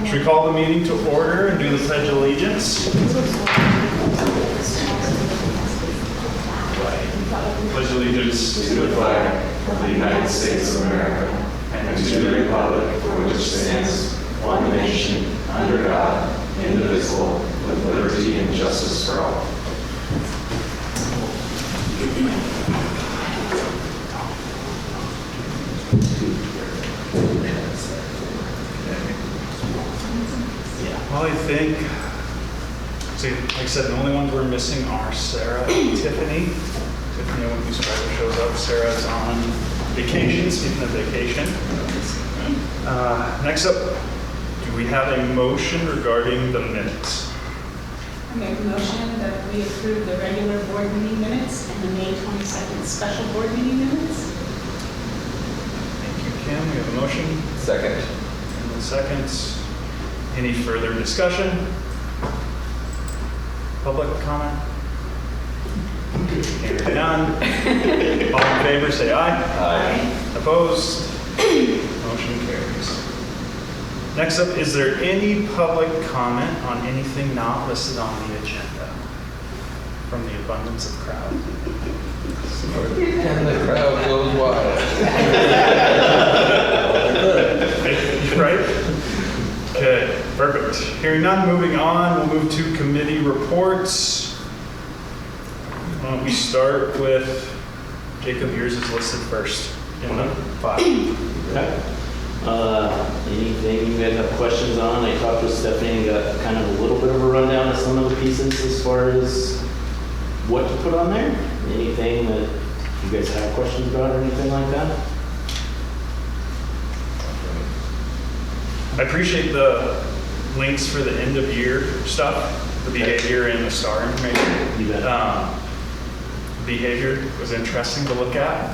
Should we call the meeting to order and do the Pledge of Allegiance? Pledge allegiance to the flag of the United States of America and to the republic for which it stands, one nation, under God, indivisible, with liberty and justice for all. Well, I think, see, like I said, the only ones we're missing are Sarah and Tiffany. Tiffany, when you subscriber shows up, Sarah's on vacation, speaking of vacation. Next up, do we have a motion regarding the minutes? I make a motion that we approve the regular board meeting minutes and the May 22nd special board meeting minutes. Thank you, Kim. We have a motion. Second. And a second. Any further discussion? Public comment? Hearing none. All in favor, say aye. Aye. Opposed? Motion carries. Next up, is there any public comment on anything not listed on the agenda? From the abundance of crowd. And the crowd goes wild. Right? Okay, perfect. Hearing none, moving on, we'll move to committee reports. Why don't we start with Jacob? Yours is listed first in the file. Okay. Anything you guys have questions on? I talked with Stephanie and got kind of a little bit of a rundown of some of the pieces as far as what to put on there. Anything that you guys have questions about or anything like that? I appreciate the links for the end of year stuff, the behavior and the STAR information. You bet. Behavior was interesting to look at.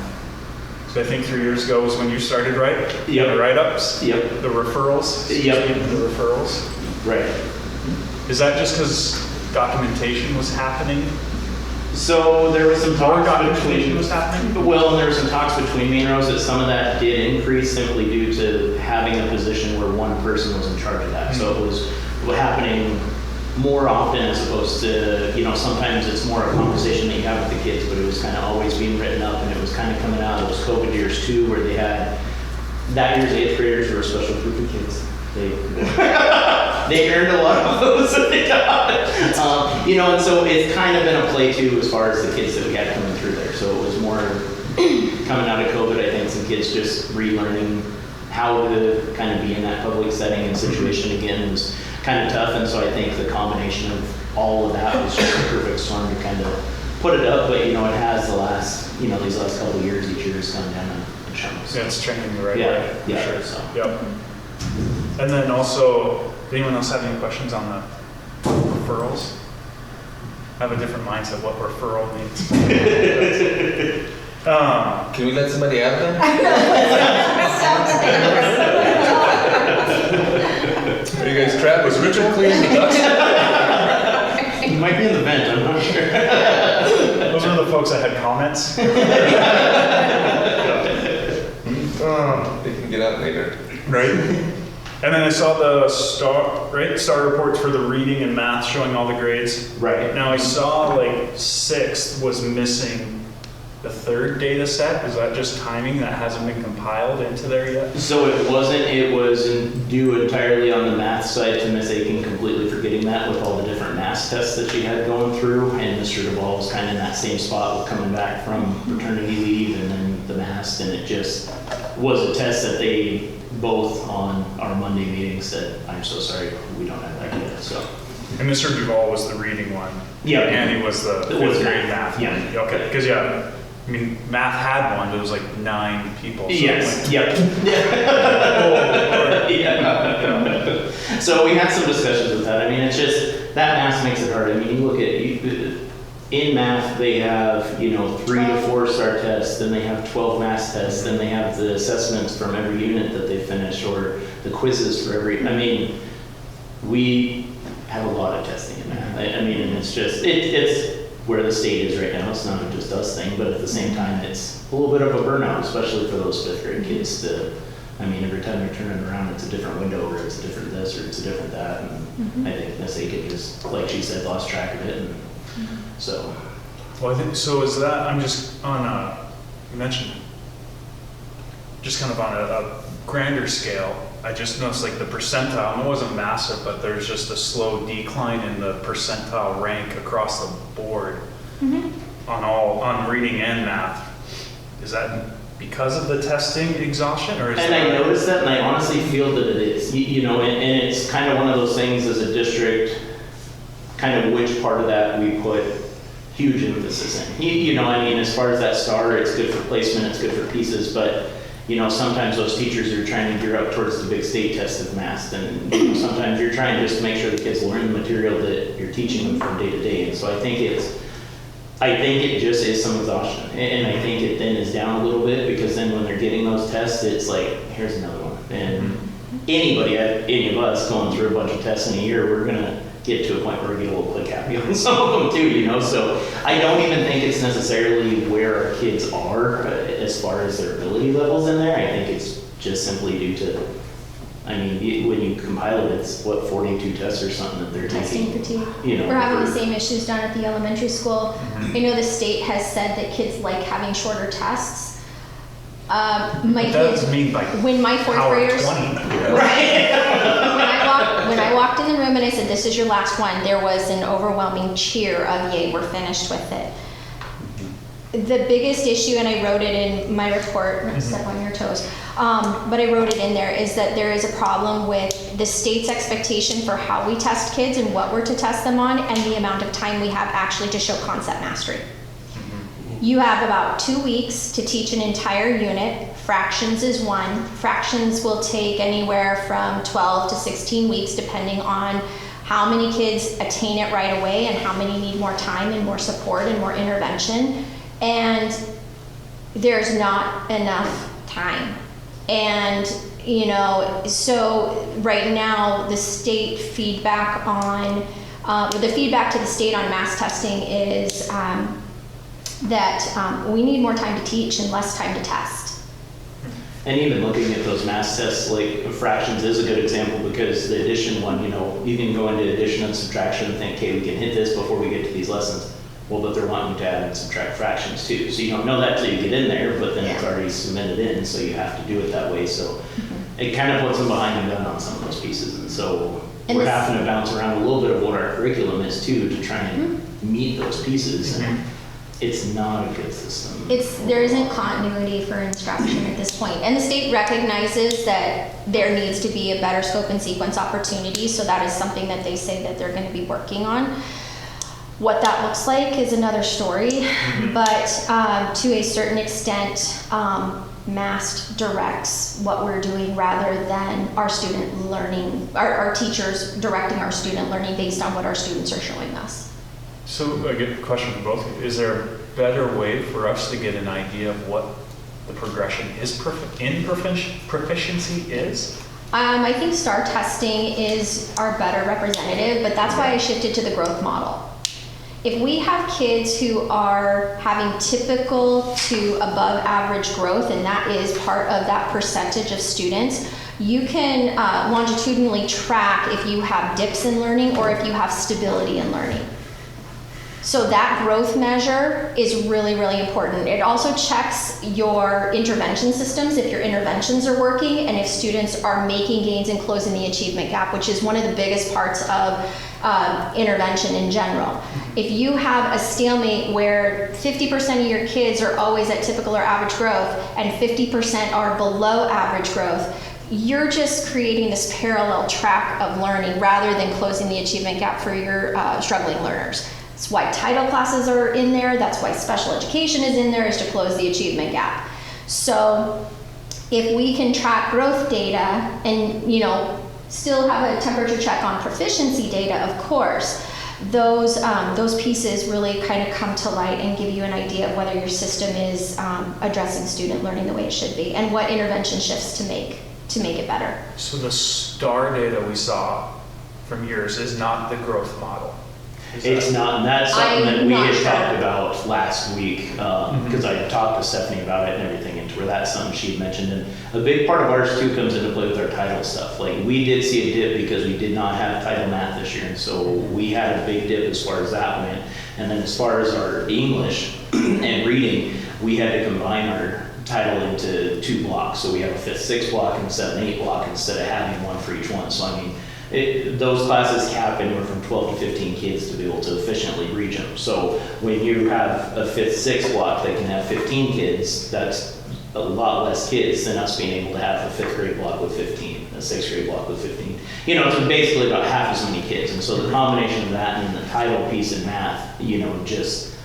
So I think 3 years ago was when you started, right? Yep. The write-ups? Yep. The referrals? Yep. The referrals. Right. Is that just because documentation was happening? So there was some More talk documentation between, was happening? well, there was some talks between me and Rose that some of that did increase simply due to having a position where one person was in charge of that. So it was happening more often as opposed to, sometimes it's more a conversation that you have with the kids, but it was kind of always being written up, and it was kind of coming out of those COVID years too, where they had, that year's 8th graders were a special group of kids. They earned a lot of those that they got. And so it's kind of been a play too as far as the kids that we had coming through there. So it was more coming out of COVID, I think some kids just relearning how to kind of be in that public setting and situation again was kind of tough. And so I think the combination of all of that was just a perfect storm to kind of put it up. But, it has the last, these last couple of years, each year has gone down a chunk. Yeah, it's trending the right way. For Yeah, sure. so. Yep. And then also, did anyone else have any questions on the referrals? I have a different mindset what referral means. Can we let somebody out then? Are you guys trapped? Was Richard cleaning the ducks? You might be in the vent, I'm not sure. Those are the folks that had comments. They can get out later. Right. And then I saw the STAR reports for the reading and math showing all the grades. Right. Now I saw like 6th was missing the 3rd data set. Is that just timing that hasn't been compiled into there yet? So it was due entirely on the math side to Miss Aiken completely forgetting that with all the different math tests that she had going through, and Mr. Duvall was kind of in that same spot with coming back from paternity leave and then the math, and it just was a test that they both on our Monday meeting said, I'm so sorry, we don't have that yet, so. And Mr. Duvall was the reading one. Yeah. And he was the 5th grade math one. Yeah. Okay, because math had one, but it was like 9 people. So Yes, yep. Yeah. So we had some discussions with that. It's just, that math makes it hard. You look at, in math, they have, 3 to 4 STAR tests, then they have 12 math tests, then they have the assessments from every unit that they finish, or the quizzes for every, we have a lot of testing in math. And it's just, it's where the state is right now. It's not a just us thing, but at the same time, it's a little bit of a burnout, especially for those 5th grade kids. Every time you're turning around, it's a different window, or it's a different this, this or it's a different that. And I think Miss Aiken just, like she said, lost track of it. And so. Well, I think, so is that, I'm just on you mentioned, just kind of on a grander scale, I just noticed like the percentile, and it wasn't massive, but there's just a slow decline in the percentile rank across the board on reading and math. Is that because of the testing exhaustion, or is And I noticed that, and I honestly feel that it is. You know, and it's kind of one of those things as a district, kind of which part of that we put huge emphasis in. You know, I mean, as far as that star, it's good for placement, it's good for pieces, but you know, sometimes those teachers are trying to gear up towards the big state test of math, and you know, sometimes you're trying just to make sure the kids learn the material that you're teaching them from day to day. And so I think it just is some exhaustion, and I think it then is down a little bit, because then when they're getting those tests, it's like, here's another one. And any of us going through a bunch of tests in a year, we're gonna get to a point where we get a little click happy on some of them too, you know. So I don't even think it's necessarily where our kids are as far as their ability levels in there. I think it's just simply due to, I mean, when you compile it, it's what, 42 tests or something that they're Testing taking. fatigue. You know, We're having the same issues down at the elementary school. I know the state has said that kids like having shorter tests. My That kids, doesn't mean like when my fourth power graders, 20. when I walked in the room and I said, "This is your last one," there was an overwhelming cheer of "Yay, we're finished with it." The biggest issue, and I wrote it in my report, not to step on your toes, but I wrote it in there, is that there is a problem with the state's expectation for how we test kids and what we're to test them on, and the amount of time we have actually to show concept mastery. You have about 2 weeks to teach an entire unit. Fractions is one. Fractions will take anywhere from 12 to 16 weeks, depending on how many kids attain it right away and how many need more time and more support and more intervention. And there's not enough time. And, you know, so right now the state feedback on, the feedback to the state on mass testing is that we need more time to teach and less time to test. And even looking at those math tests, like fractions is a good example, because the addition one, you know, you can go into addition and subtraction and think, okay, we can hit this before we get to these lessons. Well, but they're wanting to add and subtract fractions too. So you don't know that till you get in there, but then it's already cemented in, so you have to do it that way. So it kind of puts them behind the gun on some of those pieces. And so we're having to bounce around a little bit of what our curriculum is too, to try and meet those pieces. And it's not a good system. There isn't continuity for instruction at this point. And the state recognizes that there needs to be a better scope and sequence opportunity, so that is something that they say that they're going to be working on. What that looks like is another story, but to a certain extent, MAST directs what we're doing rather than our student learning, our teachers directing our student learning based on what our students are showing us. So I get a question for both of you. Is there a better way for us to get an idea of what the progression is in proficiency is? I think STAR testing is our better representative, but that's why I shifted to the growth model. If we have kids who are having typical to above average growth, and that is part of that percentage of students, you can longitudinally track if you have dips in learning or if you have stability in learning. So that growth measure is really, really important. It also checks your intervention systems, if your interventions are working, and if students are making gains and closing the achievement gap, which is one of the biggest parts of intervention in general. If you have a stalemate where 50% of your kids are always at typical or average growth and 50% are below average growth, you're just creating this parallel track of learning rather than closing the achievement gap for your struggling learners. That's why title classes are in there. That's why special education is in there, is to close the achievement gap. So if we can track growth data and, you know, still have a temperature check on proficiency data, of course, those pieces really kind of come to light and give you an idea of whether your system is addressing student learning the way it should be and what intervention shifts to make it better. So the STAR data we saw from yours is not the growth model. It's not, and that's something that we had talked about last week, because I talked to Stephanie about it and everything, and to where that's something she had mentioned. And a big part of ours too comes into play with our title stuff. Like we did see a dip because we did not have title math this year. And so we had a big dip as far as that went. And then as far as our English and reading, we had to combine our title into 2 blocks. So we have a 5th, 6th block and a 7th, 8th block instead of having one for each one. So I mean, those classes cap anywhere from 12 to 15 kids to be able to efficiently reach them. So when you have a 5th, 6th block that can have 15 kids, that's a lot less kids than us being able to have a 5th grade block with 15, a 6th grade block with 15. You know, it's basically about half as many kids. And so the combination of that and the title piece in math, you know, just,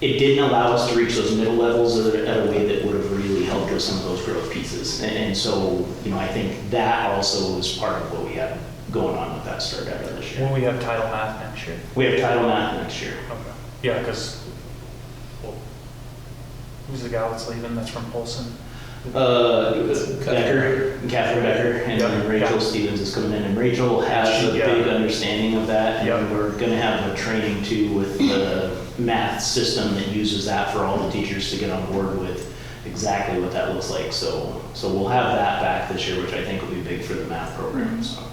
it didn't allow us to reach those middle levels at a way that would have really helped with some of those growth pieces. And so, you know, I think that also was part of what we had going on with that start out of this year. Will we have title math next year? We have title math next year. Okay. Yeah, because, well, who's the gal that's leaving that's from Polson? Becker, Catherine Becker, and then Rachel Stevens is coming in, and Rachel has a big understanding of that, and we're going to have a training too with the math system that uses that for all the teachers to get on board with exactly what that looks like. So we'll have that back this year, which I think will be big for the math program. So.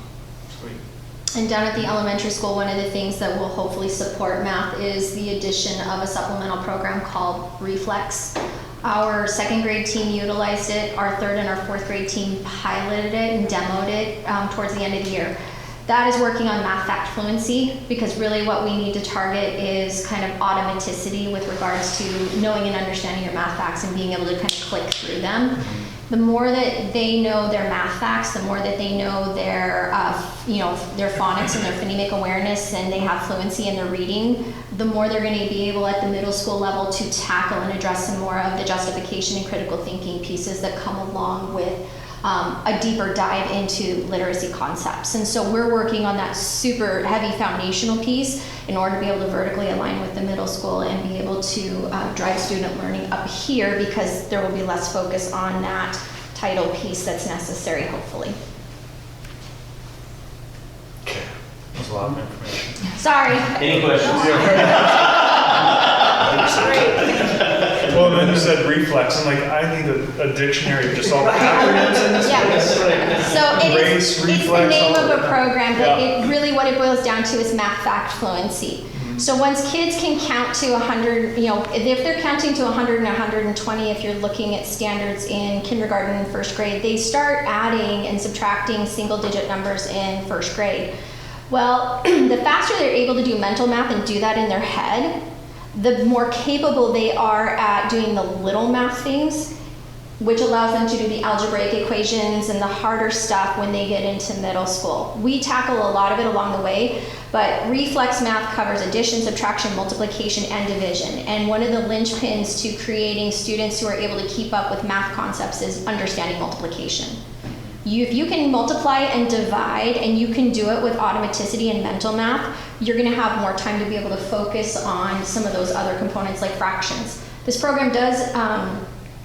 Sweet. And down at the elementary school, one of the things that will hopefully support math is the addition of a supplemental program called Reflex. Our 2nd grade team utilized it, our 3rd and our 4th grade team piloted it and demoed it towards the end of the year. That is working on math fact fluency, because really what we need to target is kind of automaticity with regards to knowing and understanding your math facts and being able to kind of click through them. The more that they know their math facts, the more that they know their, their phonics and their phonemic awareness, and they have fluency in their reading, the more they're going to be able at the middle school level to tackle and address some more of the justification and critical thinking pieces that come along with a deeper dive into literacy concepts. And so we're working on that super heavy foundational piece in order to be able to vertically align with the middle school and be able to drive student learning up here, because there will be less focus on that title piece that's necessary, hopefully. Okay. That's a lot of information. Sorry. Any questions? Well, then you said reflex, and like, I need a dictionary of just all the acronyms in this. Yeah. So Race, it's the reflex, name all of of a that. program, but Yeah. it really what it boils down to is math fact fluency. So once kids can count to 100, if they're counting to 100 and 120, if you're looking at standards in kindergarten and 1st grade, they start adding and subtracting single-digit numbers in 1st grade. Well, the faster they're able to do mental math and do that in their head, the more capable they are at doing the little math things, which allows them to do the algebraic equations and the harder stuff when they get into middle school. We tackle a lot of it along the way, but reflex math covers addition, subtraction, multiplication, and division. And one of the linchpins to creating students who are able to keep up with math concepts is understanding multiplication. If you can multiply and divide, and you can do it with automaticity and mental math, you're going to have more time to be able to focus on some of those other components like fractions. This program does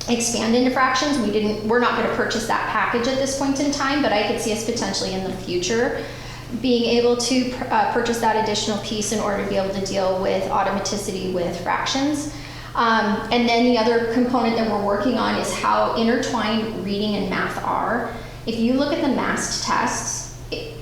expand into fractions. We're not going to purchase that package at this point in time, but I could see us potentially in the future being able to purchase that additional piece in order to be able to deal with automaticity with fractions. And then the other component that we're working on is how intertwined reading and math are. If you look at the MAST tests, it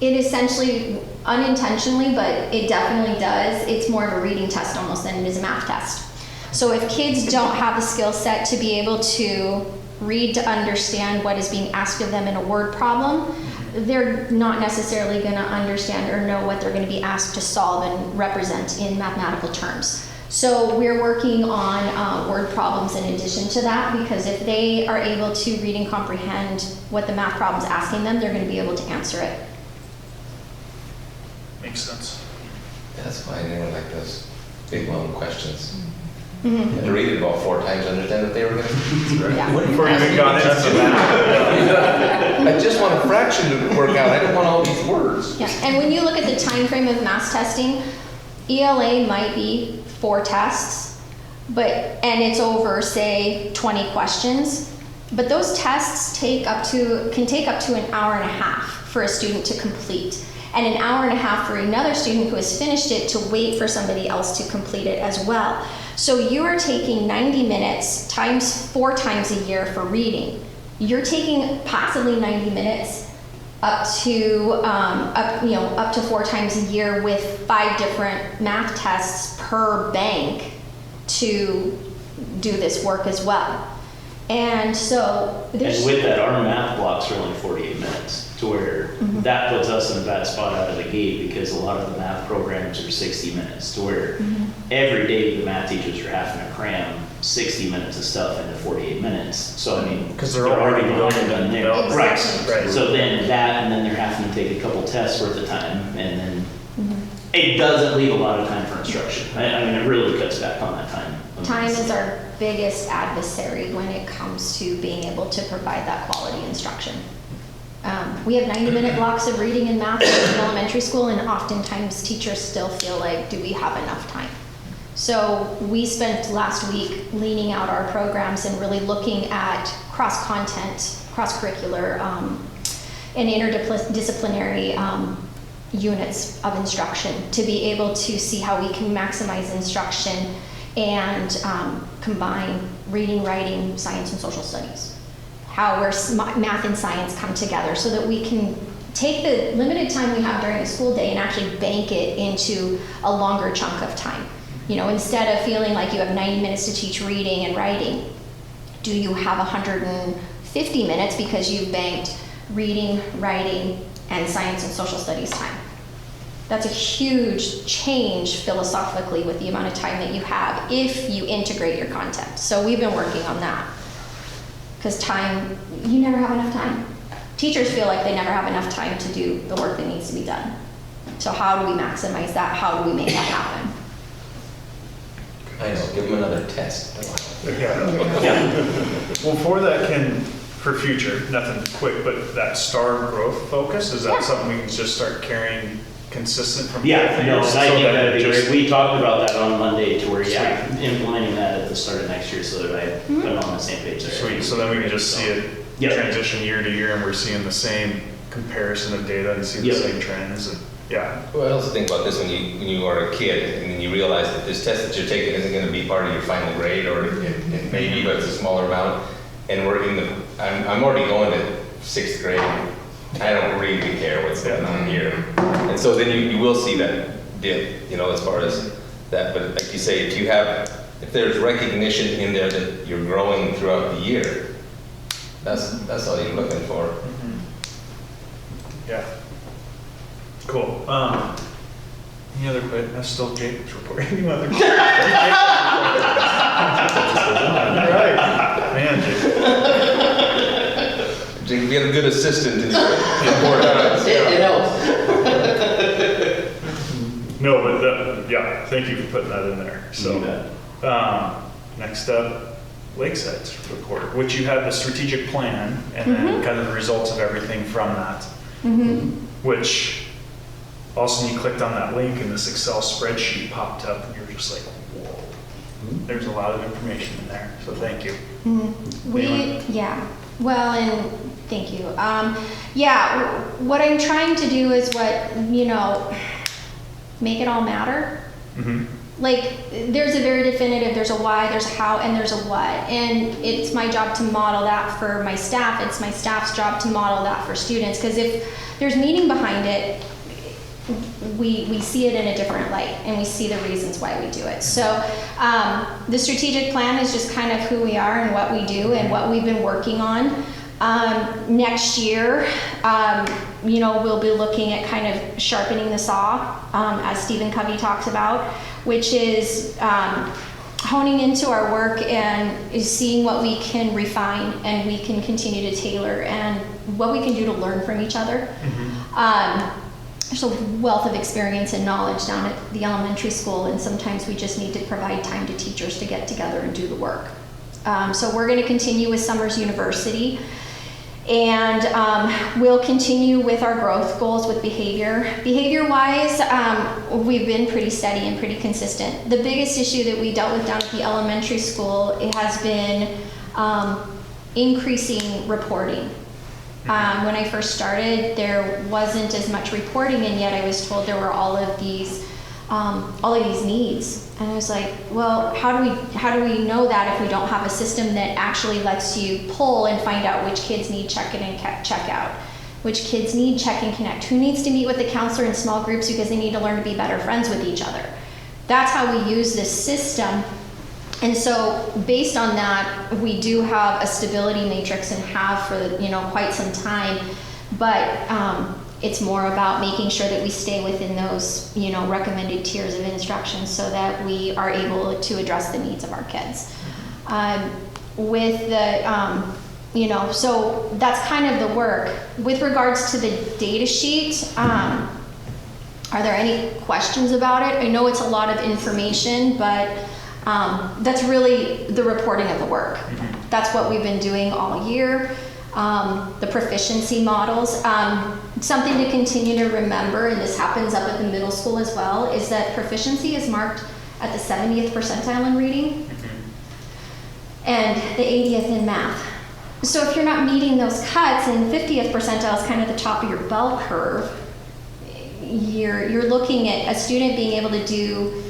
essentially, unintentionally, but it definitely does, it's more of a reading test almost than it is a math test. So if kids don't have the skill set to be able to read to understand what is being asked of them in a word problem, they're not necessarily going to understand or know what they're going to be asked to solve and represent in mathematical terms. So we're working on word problems in addition to that, because if they are able to read and comprehend what the math problem is asking them, they're going to be able to answer it. Makes sense. That's why I didn't like those big long questions. Mm-hmm. You had to read it about 4 times to understand what they were going to Yeah. Before you even got into that. I just want a fraction to work out. I don't want all these words. Yeah, and when you look at the time frame of mass testing, ELA might be 4 tests, and it's over, say, 20 questions. But those tests can take up to an hour and a half for a student to complete, and an hour and a half for another student who has finished it to wait for somebody else to complete it as well. So you are taking 90 minutes times 4 times a year for reading. You're taking possibly 90 minutes up to 4 times a year with 5 different math tests per bank to do this work as well. And so there's... And with that, our math blocks are only 48 minutes, to where that puts us in a bad spot out of the gate, because a lot of the math programs are 60 minutes, to where every day the math teachers are having to cram 60 minutes of stuff into 48 minutes. So, I mean, 'Cause they're already behind on there. Exactly. Right. So then that, and then they're having to take a couple tests worth of time, and then it doesn't leave a lot of time for instruction. I mean, it really cuts back on that time. Time is our biggest adversary when it comes to being able to provide that quality instruction. We have 90-minute blocks of reading and math in elementary school, and oftentimes teachers still feel like, do we have enough time? So we spent last week leaning out our programs and really looking at cross-content, cross-curricular, and interdisciplinary units of instruction to be able to see how we can maximize instruction and combine reading, writing, science, and social studies. How math and science come together so that we can take the limited time we have during the school day and actually bank it into a longer chunk of time. You know, instead of feeling like you have 90 minutes to teach reading and writing, do you have 150 minutes because you've banked reading, writing, and science and social studies time? That's a huge change philosophically with the amount of time that you have if you integrate your content. So we've been working on that. Because time, you never have enough time. Teachers feel like they never have enough time to do the work that needs to be done. So how do we maximize that? How do we make that happen? I know, give them another test. Well, for that, for future, nothing quick, but that STAR growth focus, is that Yeah. something we can just start carrying consistent from? Yeah, both no, years, I so think that that'd it be just- great. We talked about that on Monday, to where, implementing that at the start of next year, so that I'm on the same page there. Sweet, so then we can just see it Yep. transition year to year, and we're seeing the same comparison of data and seeing the Yep. same trends, and, yeah. Well, I also think about this when you are a kid and then you realize that this test that you're taking isn't going to be part of your final grade, or it may be, but it's a smaller amount. And I'm already going to 6th grade. I don't really care what's going on here. And so then you will see that dip, as far as that. But like you say, if there's recognition in there that you're growing throughout the year, that's all you're looking for. Yeah. Cool. Any other questions? That's still Jacob's report. Any other questions? All right. Man, Jacob. You get a good assistant in your report. It helps. No, but thank you for putting that in there. So, next up, Lakeside's report, which you had the strategic plan and then kind of the results of everything from that. Which also, you clicked on that link and this Excel spreadsheet popped up, and you were just like, whoa. There's a lot of information in there, so thank you. Well, and thank you. What I'm trying to do is make it all matter. Like, there's a very definitive, there's a why, there's a how, and there's a what. And it's my job to model that for my staff. It's my staff's job to model that for students. Because if there's meaning behind it, we see it in a different light, and we see the reasons why we do it. So the strategic plan is just kind of who we are and what we do and what we've been working on. Next year, we'll be looking at kind of sharpening the saw, as Stephen Covey talks about, which is honing into our work and is seeing what we can refine and we can continue to tailor and what we can do to learn from each other. There's a wealth of experience and knowledge down at the elementary school, and sometimes we just need to provide time to teachers to get together and do the work. So we're going to continue with Somers University, and we'll continue with our growth goals with behavior. Behavior-wise, we've been pretty steady and pretty consistent. The biggest issue that we dealt with down at the elementary school, it has been increasing reporting. When I first started, there wasn't as much reporting, and yet I was told there were all of these needs. And I was like, well, how do we know that if we don't have a system that actually lets you pull and find out which kids need check-in and check-out, which kids need check and connect, who needs to meet with the counselor in small groups because they need to learn to be better friends with each other. That's how we use this system. And so based on that, we do have a stability matrix and have for, quite some time, but it's more about making sure that we stay within those, recommended tiers of instruction so that we are able to address the needs of our kids. With the, so that's kind of the work. With regards to the data sheet, are there any questions about it? I know it's a lot of information, but that's really the reporting of the work. That's what we've been doing all year. The proficiency models. Something to continue to remember, and this happens up at the middle school as well, is that proficiency is marked at the 70th percentile in reading and the 80th in math. So if you're not meeting those cuts and 50th percentile is kind of the top of your bell curve, you're looking at a student being able to do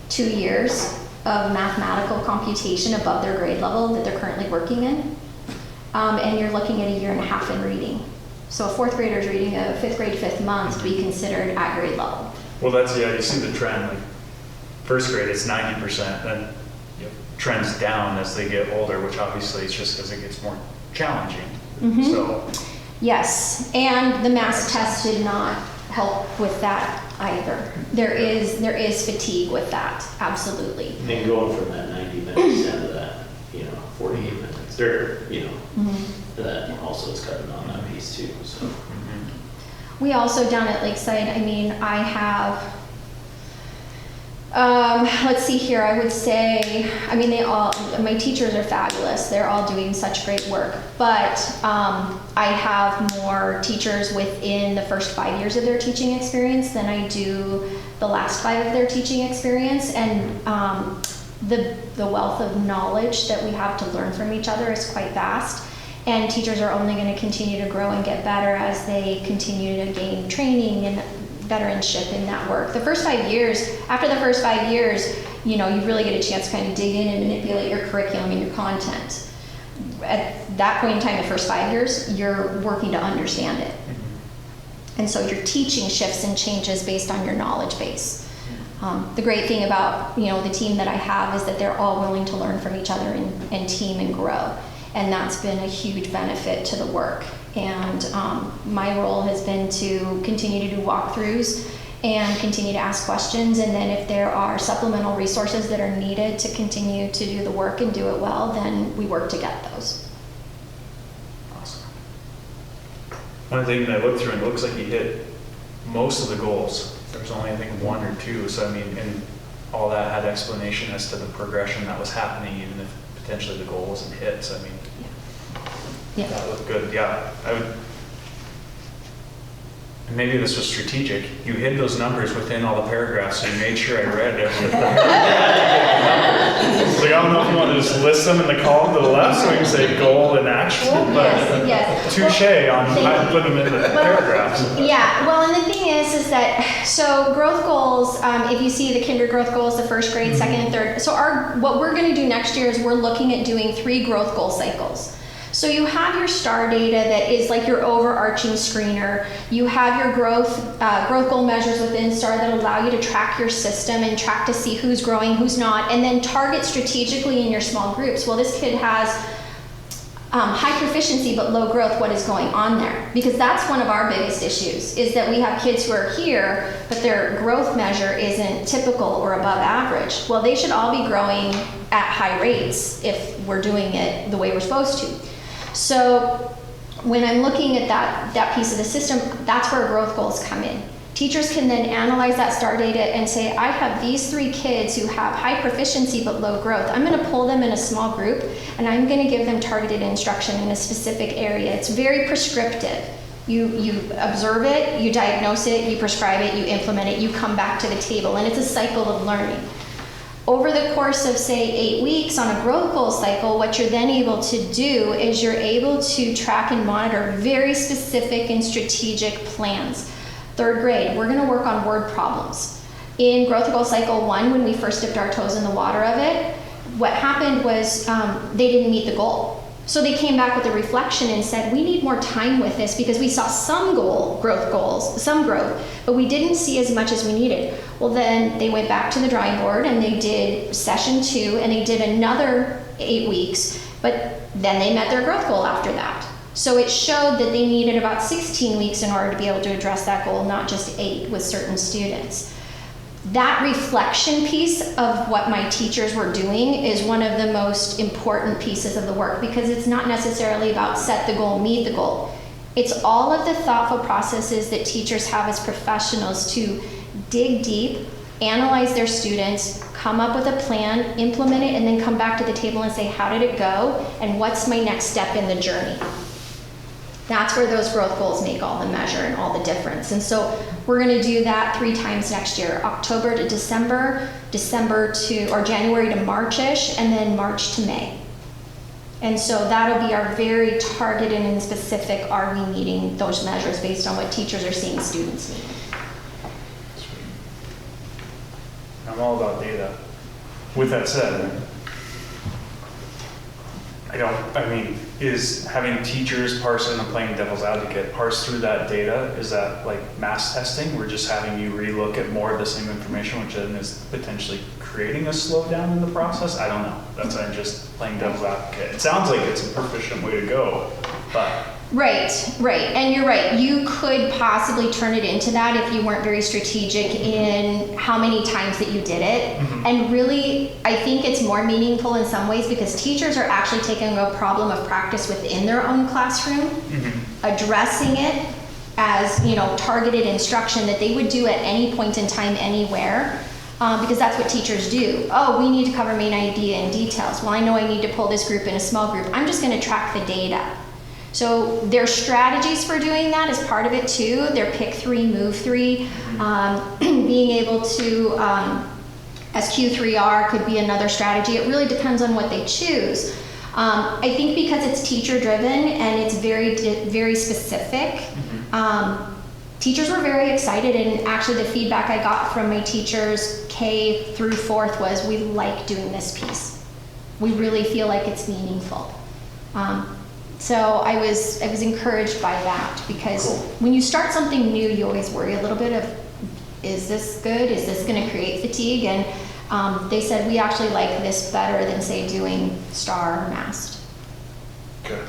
2 years of mathematical computation above their grade level that they're currently working in. And you're looking at 1.5 years in reading. So a 4th grader is reading a 5th grade 5th month to be considered at grade level. Well, you see the trend, like 1st grade, it's 90%, then trends down as they get older, which obviously is just because it gets more challenging. So. Yes, and the mass test did not help with that either. There is fatigue with that, absolutely. And then going from that 90 minutes down to that, 48 minutes, or, that also is cutting on that piece too, so. We also down at Lakeside, I have, let's see here, I would say, my teachers are fabulous. They're all doing such great work, but I have more teachers within the first 5 years of their teaching experience than I do the last 5 of their teaching experience, and the wealth of knowledge that we have to learn from each other is quite vast. And teachers are only going to continue to grow and get better as they continue to gain training and veteranship in that work. After the first 5 years, you really get a chance to kind of dig in and manipulate your curriculum and your content. At that point in time, the first 5 years, you're working to understand it. And so your teaching shifts and changes based on your knowledge base. The great thing about the team that I have is that they're all willing to learn from each other and team and grow. And that's been a huge benefit to the work. And my role has been to continue to do walkthroughs and continue to ask questions. And then if there are supplemental resources that are needed to continue to do the work and do it well, then we work to get those. Awesome. One thing that I looked through, and it looks like you hit most of the goals. There was only, I think, 1 or 2. So, and all that had explanation as to the progression that was happening, even if potentially the goal wasn't hit. So, Yeah. that looked good. Yeah, I would. And maybe this was strategic. You hid those numbers within all the paragraphs, so you made sure I read every So I don't know if you want to just list them in the column to the left so we can say goal and action, but Yes. touche on putting them in the paragraphs. Yeah, well, and the thing is that, so growth goals, if you see the kinder growth goals, the 1st grade, 2nd and 3rd, so what we're going to do next year is we're looking at doing 3 growth goal cycles. So you have your STAR data that is like your overarching screener. You have your growth goal measures within STAR that allow you to track your system and track to see who's growing, who's not, and then target strategically in your small groups. Well, this kid has high proficiency but low growth. What is going on there? Because that's one of our biggest issues, is that we have kids who are here, but their growth measure isn't typical or above average. Well, they should all be growing at high rates if we're doing it the way we're supposed to. So when I'm looking at that piece of the system, that's where growth goals come in. Teachers can then analyze that STAR data and say, I have these 3 kids who have high proficiency but low growth. I'm going to pull them in a small group and I'm going to give them targeted instruction in a specific area. It's very prescriptive. You observe it, you diagnose it, you prescribe it, you implement it, you come back to the table, and it's a cycle of learning. Over the course of, say, 8 weeks on a growth goal cycle, what you're then able to do is you're able to track and monitor very specific and strategic plans. 3rd grade, we're going to work on word problems. In growth goal cycle 1, when we first dipped our toes in the water of it, what happened was they didn't meet the goal. So they came back with a reflection and said, we need more time with this because we saw some growth goals, some growth, but we didn't see as much as we needed. Well, then they went back to the drawing board and they did session 2 and they did another 8 weeks, but then they met their growth goal after that. So it showed that they needed about 16 weeks in order to be able to address that goal, not just 8 with certain students. That reflection piece of what my teachers were doing is one of the most important pieces of the work, because it's not necessarily about set the goal, meet the goal. It's all of the thoughtful processes that teachers have as professionals to dig deep, analyze their students, come up with a plan, implement it, and then come back to the table and say, how did it go? And what's my next step in the journey? That's where those growth goals make all the measure and all the difference. And so we're going to do that 3 times next year, October to December, January to March-ish, and then March to May. And so that'll be our very targeted and specific, are we meeting those measures based on what teachers are seeing students need. I'm all about data. With that said, is having teachers parse in and playing devil's advocate, parse through that data, is that like mass testing? We're just having you relook at more of the same information, which then is potentially creating a slowdown in the process? I don't know. I'm just playing devil's advocate. It sounds like it's a proficient way to go, but. Right. And you're right. You could possibly turn it into that if you weren't very strategic in how many times that you did it. Mm-hmm. And really, I think it's more meaningful in some ways because teachers are actually taking a problem of practice within their own classroom, mm-hmm. addressing it as, targeted instruction that they would do at any point in time, anywhere. Because that's what teachers do. Oh, we need to cover main idea and details. Well, I know I need to pull this group in a small group. I'm just going to track the data. So their strategies for doing that is part of it too. Their pick 3, move 3, being able to, as Q3R could be another strategy. It really depends on what they choose. I think because it's teacher driven and it's very, very specific, teachers were very excited, and actually the feedback I got from my teachers K through 4th was, we like doing this piece. We really feel like it's meaningful. So I was encouraged by that, because when you start something new, you always worry a little bit of, is this good? Is this going to create fatigue? And they said, we actually like this better than, say, doing STAR or MAST. Good.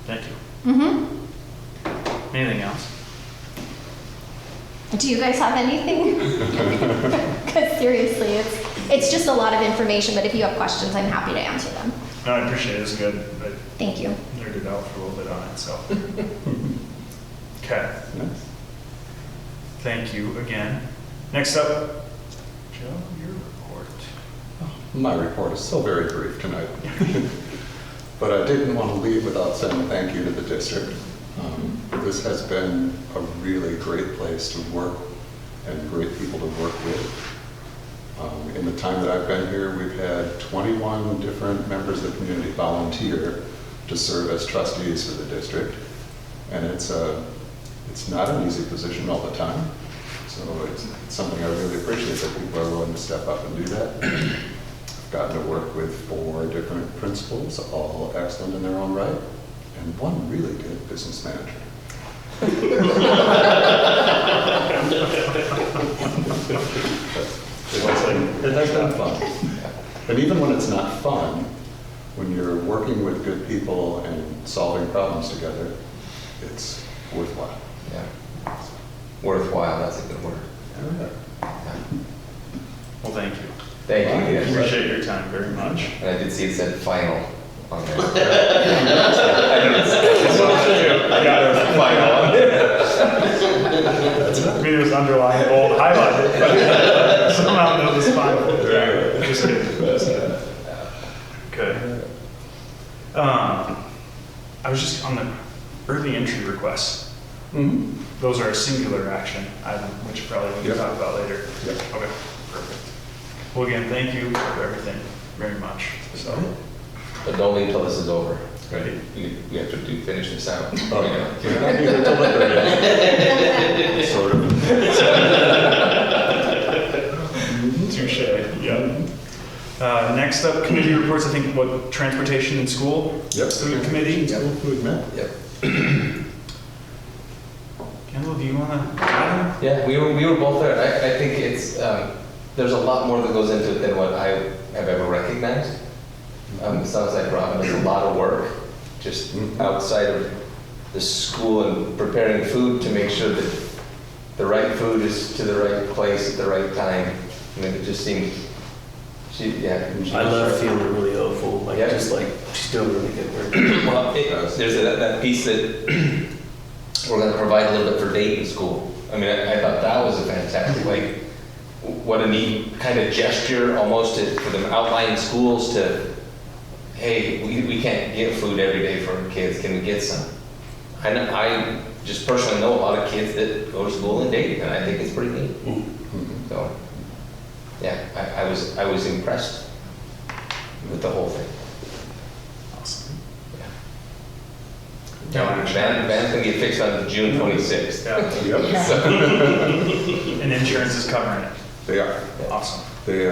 Thank you. Mm-hmm. Anything else? Do you guys have anything? Because seriously, it's just a lot of information, but if you have questions, I'm happy to answer them. No, I appreciate it. It's good. Thank you. Nerded out for a little bit on it, so. Okay. Nice. Thank you again. Next up, Joe, your report. My report is so very brief tonight. But I didn't want to leave without saying thank you to the district. This has been a really great place to work and great people to work with. In the time that I've been here, we've had 21 different members of the community volunteer to serve as trustees for the district. And it's not an easy position all the time. So it's something I really appreciate, that people are willing to step up and do that. I've gotten to work with 4 different principals, all excellent in their own right, and 1 really good business manager. It has been fun. But even when it's not fun, when you're working with good people and solving problems together, it's worthwhile. Yeah. Worthwhile, that's a good word. Yeah. Yeah. Well, thank you. Thank you. I Yes. appreciate your time very much. And I did see it said final on there. I got it. Final on there. I mean, it was underlined, bold, highlighted, but somehow that was fine. Just kidding. Good. I was just on the early entry requests. Mhm. Those are a singular action item, which probably we can Yep. talk about later. Yep. Okay, perfect. Well, again, thank you for everything very much. So, But don't leave till this is over. ready? You have to finish this out. Oh, yeah. We're not here to deliberate yet. Sort of. Touche, yeah. Next up, committee reports, I think, what, transportation and school? Yep. Food committee? School food map. Yep. Kendall, do you want to add? Yeah, we were both there. I think it's, there's a lot more that goes into it than what I have ever recognized. It sounds like Robin does a lot of work just outside of the school and preparing food to make sure that the right food is to the right place at the right time. I mean, it just seems, she I love feeling really hopeful, like Yeah. just like she's doing really good work. Well, there's that piece that we're going to provide a little bit for Dayton School. I mean, I thought that was a fantastic, like, what a neat kind of gesture almost for them outlying schools to, hey, we can't get food every day for our kids, can we get some? I just personally know a lot of kids that go to school in Dayton, and I think it's pretty neat. So, yeah, I was impressed with the whole thing. Awesome. Yeah. Van's gonna get fixed on June 26th. Yeah, Yep. So, and insurance is covering it. They are. Awesome. They,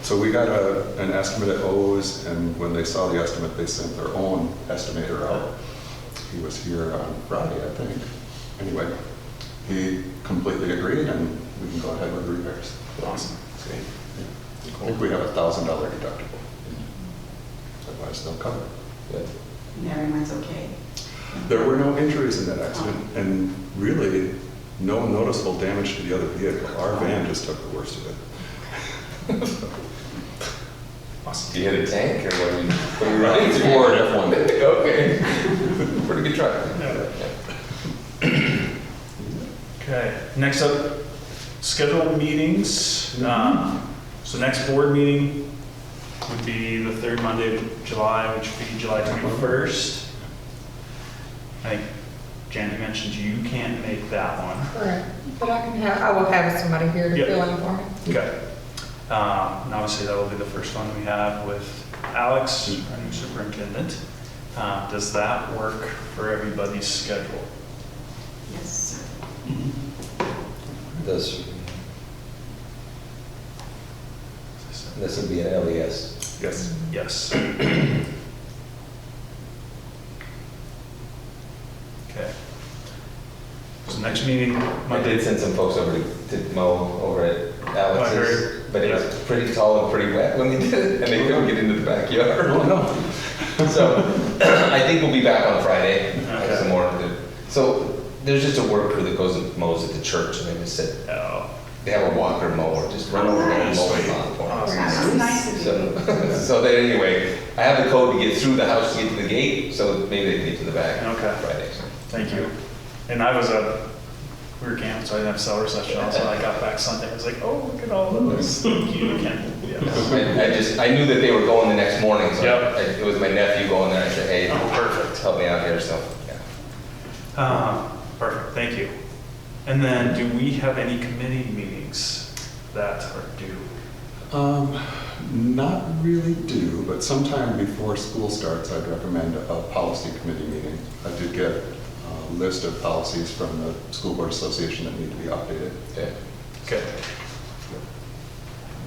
so we got an estimate at O's, and when they saw the estimate, they sent their own estimator out. He was here on Friday, I think. Anyway, he completely agreed, and we can go ahead with the repairs. Awesome. Great. I think we have $1,000 deductible. Otherwise, they'll cover it. good. And everyone's okay. There were no injuries in that accident, and really, no noticeable damage to the other vehicle. Our van just took the worst of it. Awesome. Do you hit a tank or what are you running? It's Ford F-150. Okay. Pretty good truck. Okay, next up, scheduled meetings. So next board meeting would be the third Monday of July, which would be July 21st. I think Janet mentioned you can't make that one. Correct. But I will have somebody here to Yep. fill in for me. Okay. And obviously that will be the first one we have with Alex, our new superintendent. Does that work for everybody's schedule? Yes, sir. This would be an LES. Yes. Yes. Okay. So next meeting, I Monday. did send some folks over to mow over at I Alex's, heard. but it was pretty tall and pretty wet when they did it, and they couldn't get into the backyard. Oh, no. So I think we'll be back on Friday. Okay. Some more. So there's just a work crew that goes and mows at the church, and they just sit. Oh, They have a walker mower, just run over there and mow the lawn for them. That's nice of you. So then anyway, I have the code to get through the house to get to the gate, so maybe they can get to the back on Okay. Friday. So. thank you. And I was we were camped, so I didn't have cell reception, so I got back Sunday. I was like, oh, look at all of those. Thank you, Ken. Yeah. I knew that they were going the next morning, so Yep. it was my nephew going there. I said, hey, Oh, perfect. help me out here. So yeah. Perfect, thank you. And then, do we have any committee meetings that are due? Not really due, but sometime before school starts, I'd recommend a policy committee meeting. I did get a list of policies from the School Board Association that need to be updated. Okay. Okay.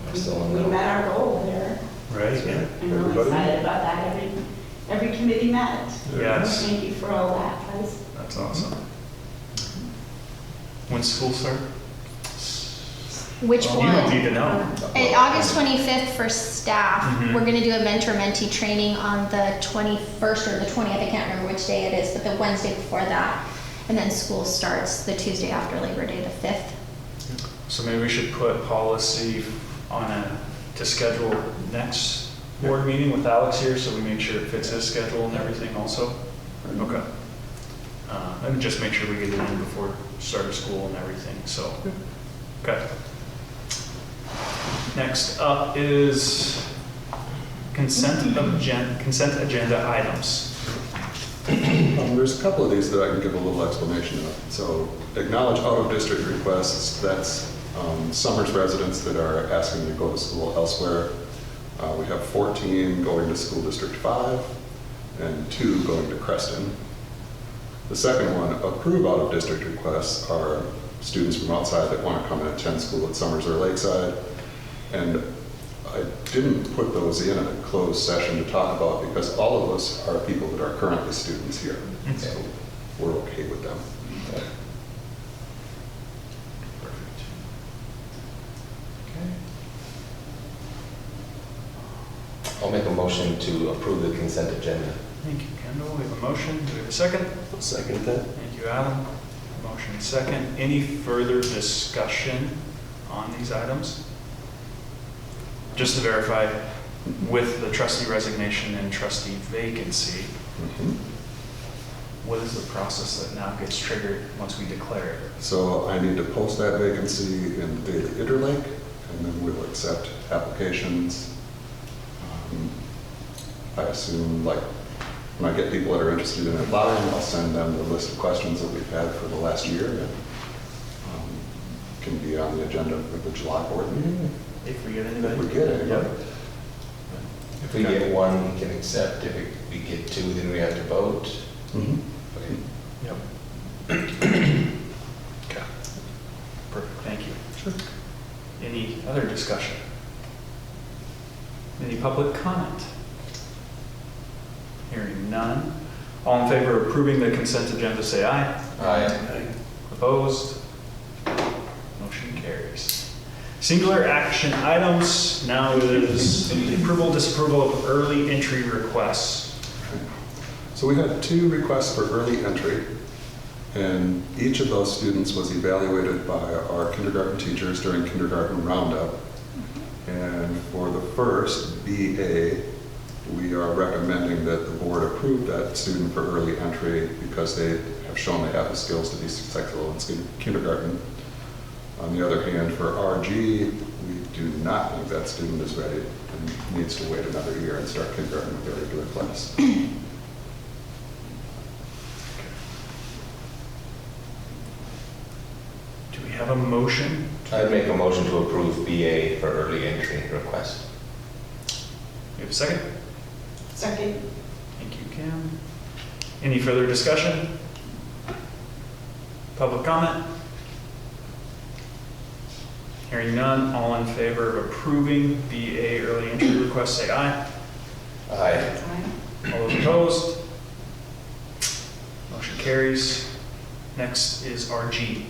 I'm still on We that. met our goal there. Right, yeah. I'm really Everybody? excited about that. Every committee met. Yes, Thank you for all that, guys. that's awesome. When school start? Which You one? don't need to know. August 25th for staff. Mhm. We're going to do a mentor-mentee training on the 21st or the 20th. I can't remember which day it is, but the Wednesday before that. And then school starts the Tuesday after Labor Day, the 5th. So maybe we should put policy to schedule next board meeting with Alex here, so we make sure it fits his schedule and everything also? Okay. And just make sure we get it in before start of school and everything, so, okay. Next up is consent agenda items. There's a couple of these that I can give a little explanation of. So acknowledge out-of-district requests, that's Somers residents that are asking to go to school elsewhere. We have 14 going to school District 5 and 2 going to Creston. The second one, approve out-of-district requests, are students from outside that want to come and attend school at Somers or Lakeside. And I didn't put those in a closed session to talk about because all of us are people that are currently students here. So we're okay with them. Perfect. Okay. I'll make a motion to approve the consent agenda. Thank you, Kendall. We have a motion. Do we have a second? I'll second that. Thank you, Adam. Motion second. Any further discussion on these items? Just to verify, with the trustee resignation and trustee vacancy, what is the process that now gets triggered once we declare it? So I need to post that vacancy in the daily interlink, and then we'll accept applications. I assume, like, when I get people that are interested in applying, I'll send them the list of questions that we've had for the last year, and can be on the agenda for the July board meeting. If we get anybody? If we get anybody. Yep. If we get one, we can accept. If we get 2, then we have to vote. Okay. Yep. Okay. Perfect, thank you. Sure. Any other discussion? Any public comment? Hearing none. All in favor of approving the consent agenda, say aye. Aye. Opposed? Motion carries. Singular action items, now is the approval, disapproval of early entry requests. So we had 2 requests for early entry, and each of those students was evaluated by our kindergarten teachers during kindergarten roundup. And for the first, BA, we are recommending that the board approve that student for early entry because they have shown they have the skills to be successful in kindergarten. On the other hand, for RG, we do not think that student is ready and needs to wait another year and start kindergarten with a regular class. Do we have a motion? I'd make a motion to approve BA for early entry request. We have a second? Second. Thank you, Kim. Any further discussion? Public comment? Hearing none, all in favor of approving BA early entry request, say aye. Aye. All those opposed? Motion carries. Next is RG.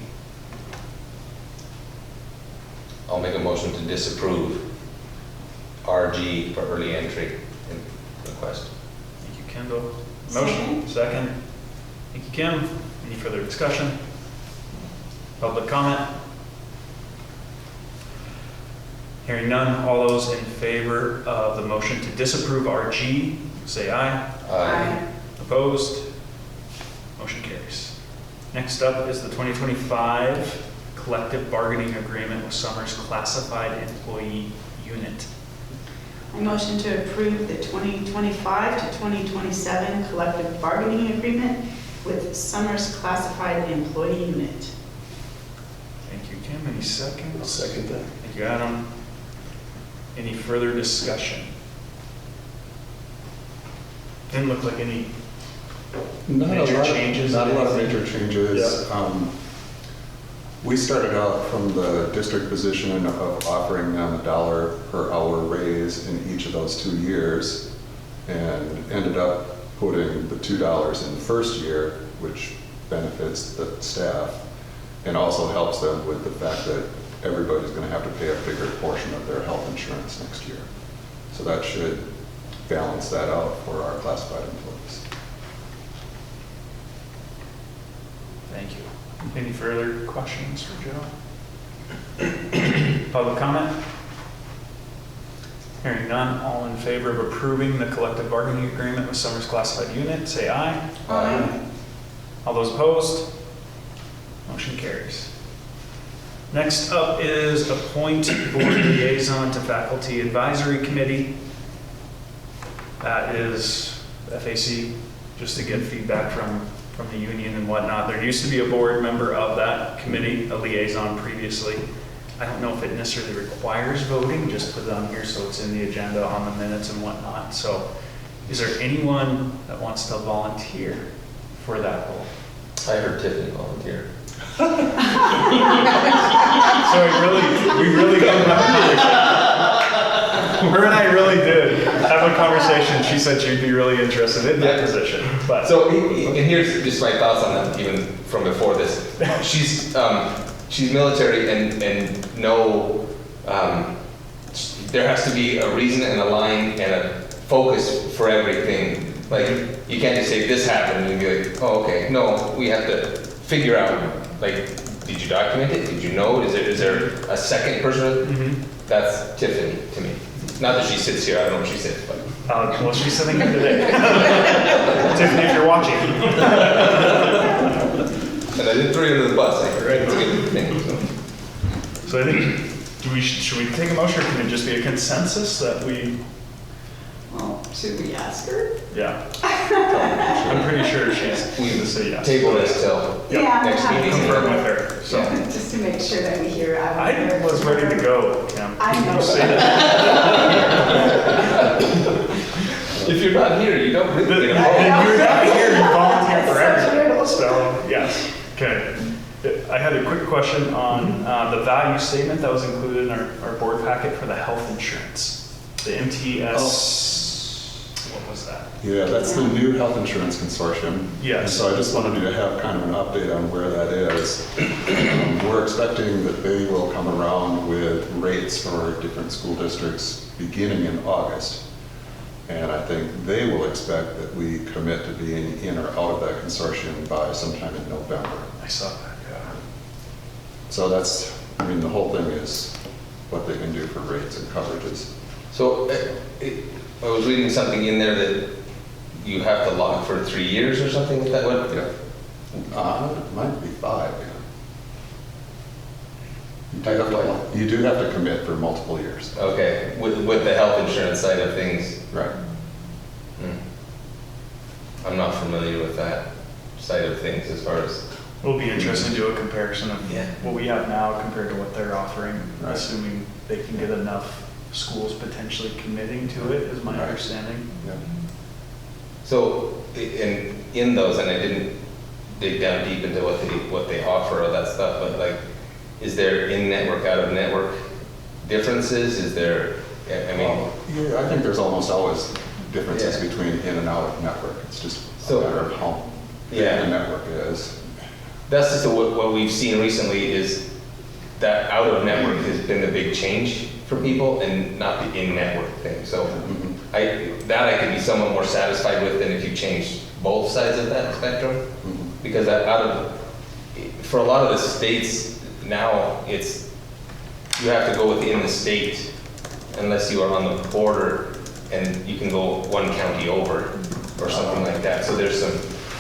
I'll make a motion to disapprove RG for early entry request. Thank you, Kendall. Motion, second. Thank you, Kim. Any further discussion? Public comment? Hearing none, all those in favor of the motion to disapprove RG, say aye. Aye. Opposed? Motion carries. Next up is the 2025 collective bargaining agreement with Somers Classified Employee Unit. I motion to approve the 2025 to 2027 collective bargaining agreement with Somers Classified Employee Unit. Thank you, Kim. Any I'll seconds? second that. Thank you, Adam. Any further discussion? Didn't look like any major changes. Not a lot of major changes. We started out from the district position of offering them $1 per hour raise in each of those 2 years, and ended up putting the $2 in the first year, which benefits the staff and also helps them with the fact that everybody's going to have to pay a bigger portion of their health insurance next year. So that should balance that out for our classified employees. Thank you. Any further questions for Joe? Public comment? Hearing none, all in favor of approving the collective bargaining agreement with Somers Classified Unit, say aye. Aye. All those opposed? Motion carries. Next up is appoint board liaison to faculty advisory committee. That is FAC. just to get feedback from the union and whatnot. There used to be a board member of that committee, a liaison previously. I don't know if it necessarily requires voting, just put it on here so it's in the agenda on the minutes and whatnot. So is there anyone that wants to volunteer for that role? I heard Tiffany volunteer. So we really got her and I really did have a conversation. She said she'd be really interested in that position. But So, and here's just my thoughts on that, even from before this. She's military and no, there has to be a reason and a line and a focus for everything. Like, you can't just say this happened and be like, oh, okay. No, we have to figure out, like, did you document it? Did you know? Is there a second person? That's Tiffany to me. Not that she sits here, I don't know where she sits, but. well, she's sitting here today. Tiffany, if you're watching. And I didn't throw you under the bus, it's a good thing. So I think, should we take a motion, or can it just be a consensus that we, Well, should we ask her? yeah. I'm pretty sure she's going to say yes. Table this till Yeah, next I'm meeting. Confirm with her, so. Yeah, just to make sure that we hear out. I was ready to go, Kim. I know. You say that. If you're not here, you don't really get Then involved. you're not here, you volunteer for That's so everything. true. So, yes, okay. I had a quick question on the value statement that was included in our board packet for the health insurance. The MTS, what was that? Yeah, that's the new health insurance consortium. Yes. And so I just wanted to have kind of an update on where that is. We're expecting that they will come around with rates for different school districts beginning in August. And I think they will expect that we commit to being in or out of that consortium by sometime in November. I saw that, yeah. So that's, I mean, the whole thing is what they can do for rates and coverages. So I was reading something in there that you have to lock for 3 years or something like that. What? Yeah. It might be 5, yeah. You do have to commit for multiple years. Okay, with the health insurance side of things. Right. I'm not familiar with that side of things as far as. It'll be interesting to do a comparison of Yeah. what we have now compared to what they're offering, Right. assuming they can get enough schools potentially committing to it, is my Right. understanding. Yeah. So in those, and I didn't dig down deep into what they offer or that stuff, but like, is there in-network, out-of-network differences? Is there, I mean. Yeah, I think there's almost always differences Yeah. between in and out of network. It's just So- a matter of how big Yeah. the network is. That's just what we've seen recently is that out-of-network has been the big change for people and not the in-network thing. So I could be somewhat more satisfied with than if you changed both sides of that spectrum. Because for a lot of the states now, you have to go within the state unless you are on the border and you can go one county over or something like that. So there's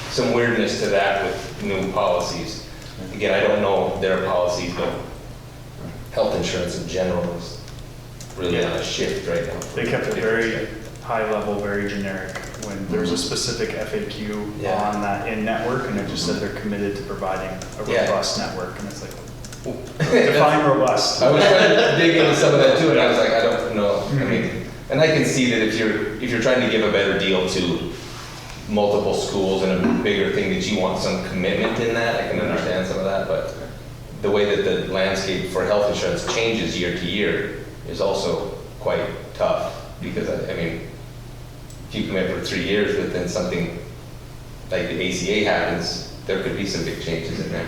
some weirdness to that with new policies. Again, I don't know their policies, but health insurance in general is really on a shift right now. They kept it very high level, very generic, when there's a specific FAQ Yeah. on that in-network, and it just said they're committed to providing a Yeah. robust network, and it's like, define robust. I was trying to dig into some of that too, and I was like, I don't know. I mean, and I can see that if you're trying to give a better deal to multiple schools and a bigger thing that you want some commitment in that, I can understand some of that, but the way that the landscape for health insurance changes year to year is also quite tough, because I mean, if you commit for 3 years, but then something like the ACA happens, there could be some big changes in there.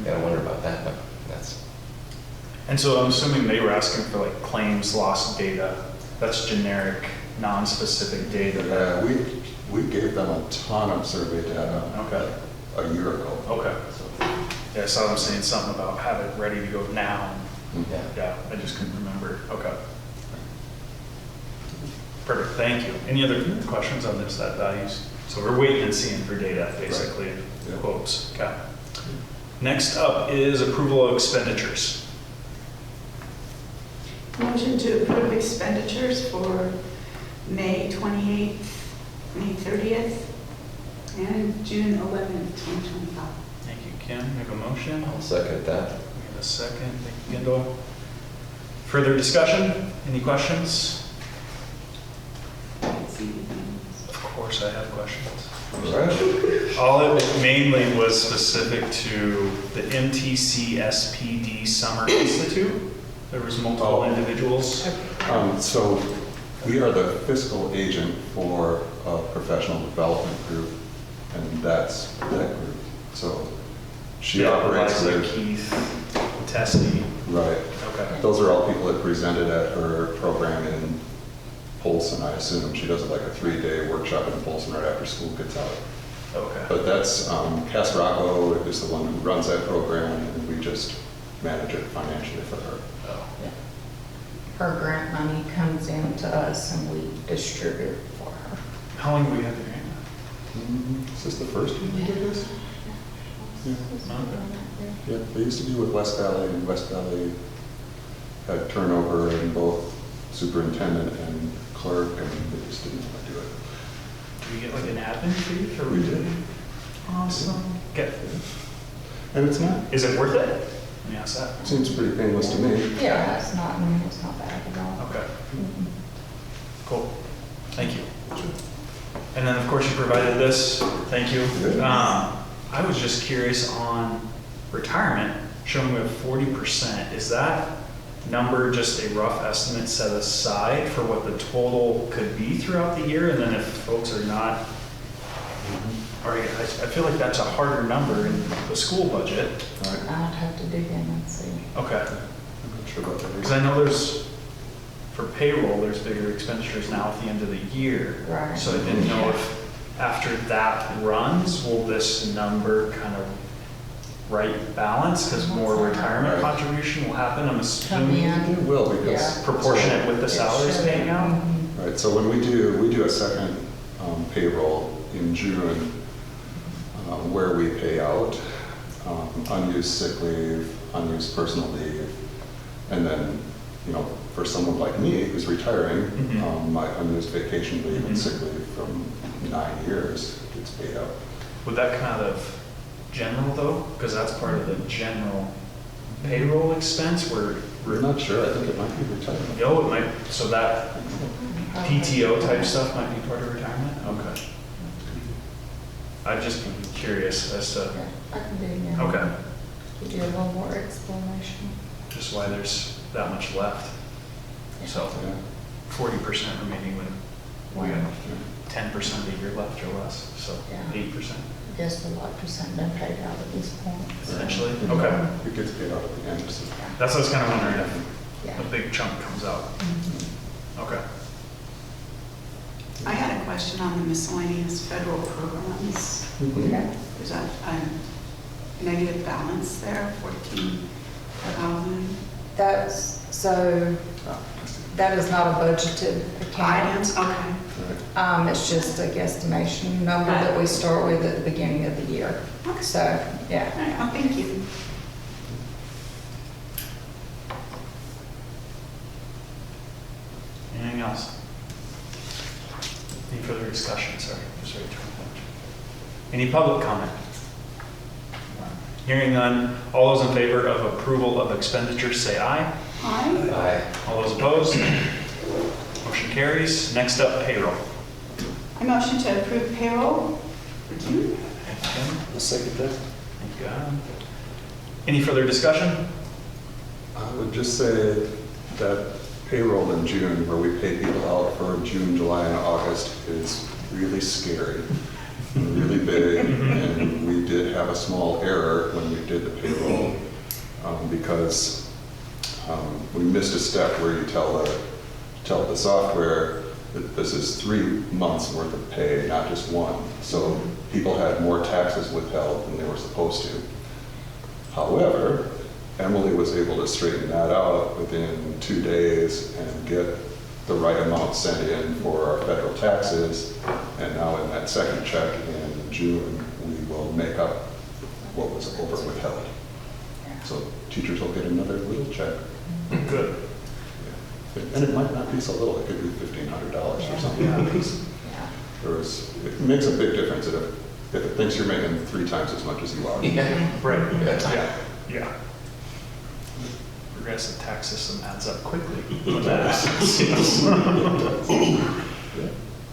Gotta wonder about that, but that's. And so I'm assuming they were asking for like claims loss data. That's generic, non-specific data. Yeah, we gave them a ton of survey data Okay. a year ago. Okay. So, Yeah, I saw them saying something about have it ready to go now. Yeah. Yeah, I just couldn't remember. Okay. Perfect, thank you. Any other questions on this, that values? So we're waiting and seeing for data, basically, Yeah. quotes. Okay. Next up is approval of expenditures. Motion to approve expenditures for May 28th, May 30th, And June 11th, 2025. Thank you, Kim. We have a motion. I'll second that. We have a second. Thank you, Kendall. Further discussion? Any questions? Of course, I have questions. All right. All of it mainly was specific to the MTCSPD Summer Institute. There was multiple individuals. So we are the fiscal agent for a professional development group, and that's that group. So she operates like with, Keith, Tessie. right. Okay. Those are all people that presented at her program in Polson, I assume. She does like a 3-day workshop in Polson right after school gets out. Okay. But that's, Cass Rocco is the one who runs that program, and we just manage it financially for her. Oh. Her grant money comes in to us and we distribute for her. How long have we had the grant? Is this the first year we did this? Yeah. Okay. Yeah, they used to do with West Valley, and West Valley had turnover in both superintendent and clerk, and they just didn't want to do it. Do we get like an admin fee for? We did. Awesome. Okay. And it's not, Is it worth it? Let me ask that. seems pretty painless to me. Yeah, it's not, it's not bad at all. Okay. Cool. Thank you. And then, of course, you provided this. Thank you. I was just curious on retirement, showing we have 40%. Is that number just a rough estimate set aside for what the total could be throughout the year? And then if folks are not, or I feel like that's a harder number in the school budget. All right. I'd have to dig in and see. Okay. I'm not sure about that. Because I know there's, for payroll, there's bigger expenditures now at the end of the year. Right. So I didn't know if after that runs, will this number kind of right balance? Because more retirement Right. contribution will happen, I'm Come assuming, in. It will, because. Yeah. proportionate with the salaries It should. paying out? Mhm. Right, so when we do a second payroll in June, where we pay out unused sick leave, unused personal leave, and then, you know, for someone like me who's retiring, Mhm. my unused vacation leave and Mhm. sick leave from 9 years gets paid out. Would that come out of general though? Because that's part of the general payroll expense where, We're not sure, I think it might be retirement. it might, so that PTO type stuff might be part of retirement? Okay. I'd just be curious as to, Yeah, I can dig in. okay, Give you a little more explanation. just why there's that much left. So Yeah. 40% remaining when we Wow. have 10% of the year left or less, so Yeah. 8% I guess a lot of percent been paid out at this point. essentially. Okay, It gets paid out at the end, so. that's what I was kind of wondering if Yeah. a big chunk comes out. Mhm. Okay. I had a question on the miscellaneous federal programs. Okay. Is that a negative balance there, 14,000 That's, so that is not a budgeted account. items? Okay. Right. It's just a guesstimation number that we start with at the beginning of the year. Okay. So, yeah. All right, well, thank you. Anything else? Any further discussion? Sorry, just ready to turn it. Any public comment? Hearing none, all those in favor of approval of expenditures say aye. Aye. Aye. All those opposed? Motion carries. Next up, payroll. I motion to approve payroll for June. Thank you, Kim. I'll second that. Thank you, Adam. Any further discussion? I would just say that payroll in June, where we pay people out for June, July, and August, is really scary, really big, and we did have a small error when we did the payroll, because we missed a step where you tell the software that this is 3 months worth of pay, not just one. So people had more taxes withheld than they were supposed to. However, Emily was able to straighten that out within 2 days and get the right amount sent in for our federal taxes. And now in that second check in June, we will make up what was over withheld. So teachers will get another little check. Good. And it might not be so little, it could be $1,500 or something. Yeah. Because Yeah. it makes a big difference. If it thinks you're making 3 times as much as you are. Right, Yeah. yeah. Progressive tax system adds up quickly when that happens.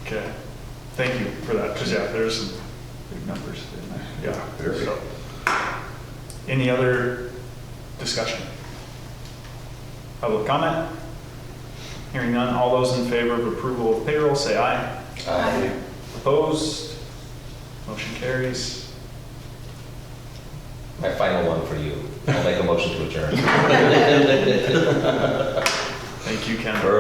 Okay, thank you for that, because yeah, there's some big numbers in there, yeah. Very. So, any other discussion? Public comment? Hearing none, all those in favor of approval of payroll, say aye. Aye. Opposed? Motion carries. My final one for you. I'll make a motion to adjourn. Thank you, Ken.